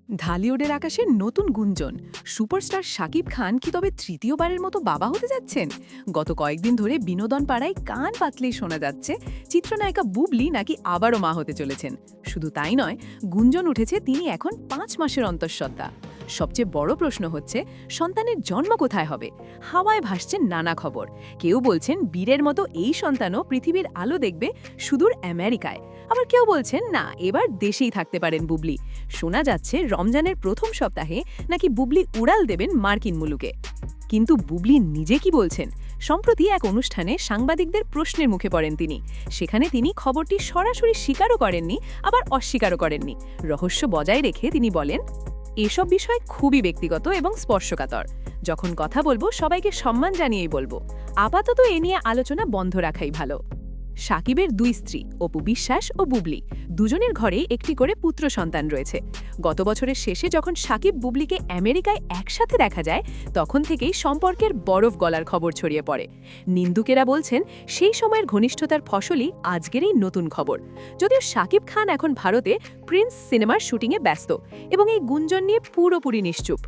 ঢালিউডের আকাশে নতুন গুঞ্জন। সুপারস্টার শাকিব খান কি তবে তৃতীয়বারের মতো বাবা হতে যাচ্ছেন? গত কয়েকদিন ধরে বিনোদন পাড়ায় কান পাতলেই শোনা যাচ্ছে চিত্রনায়িকা বুবলি নাকি আবারও মা হতে চলেছেন। শুধু তাই নয়, গুঞ্জন উঠেছে তিনি এখন 5 মাসের অন্তঃসত্ত্বা। সবচেয়ে বড় প্রশ্ন হচ্ছে, সন্তানের জন্ম কোথায় হবে? হাওয়ায় ভাসছেন নানা খবর। কেউ বলছেন বীরের মতো এই সন্তানও পৃথিবীর আলো দেখবে সুদূর আমেরিকায়। আবার কেউ বলছেন না, এবার দেশেই থাকতে পারেন বুবলি। শোনা যাচ্ছে রমজানের প্রথম সপ্তাহে নাকি বুবলি উড়াল দেবেন মার্কিন মুলুকে। কিন্তু বুবলি নিজে কি বলছেন? সম্প্রতি এক অনুষ্ঠানে সাংবাদিকদের প্রশ্নের মুখে পড়েন তিনি। সেখানে তিনি খবরটি সরাসরি স্বীকারও করেননি, আবার অস্বীকারও করেননি। রহস্য বজায় রেখে তিনি বলেন, এসব বিষয় খুবই ব্যক্তিগত এবং স্পর্শকাতর। যখন কথা বলবো সবাইকে সম্মান জানিয়েই বলবো। আপাতত এ নিয়ে আলোচনা বন্ধ রাখাই ভালো। সাকিবের দুই স্ত্রী অপু বিশ্বাস ও বুবলি, দুজনের ঘরে একটি করে পুত্র সন্তান রয়েছে। গত বছরের শেষে যখন সাকিব বুবলিকে আমেরিকায় একসাথে দেখা যায়, তখন থেকেই সম্পর্কের বরফ গলার খবর ছড়িয়ে পড়ে। নিন্দুকেরা বলছেন সেই সময়ের ঘনিষ্ঠতার ফসলই আজকের এই নতুন খবর। যদিও সাকিব খান এখন ভারতে প্রিন্স সিনেমার শুটিংয়ে ব্যস্ত এবং এই গুঞ্জন নিয়ে পুরোপুরি নিশ্চুপ।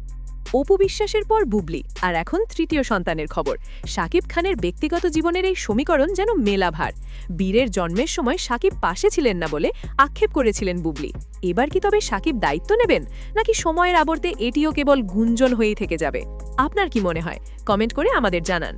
অপু বিশ্বাসের পর বুবলি, আর এখন তৃতীয় সন্তানের খবর। সাকিব খানের ব্যক্তিগত জীবনের এই সমীকরণ যেন মেলাভার। বীরের জন্মের সময় সাকিব পাশে ছিলেন না বলে আক্ষেপ করেছিলেন বুবলি। এবার কি তবে সাকিব দায়িত্ব নেবেন, নাকি সময়ের আবর্তে এটিও কেবল গুঞ্জন হয়েই থেকে যাবে? আপনার কি মনে হয়? কমেন্ট করে আমাদের জানান।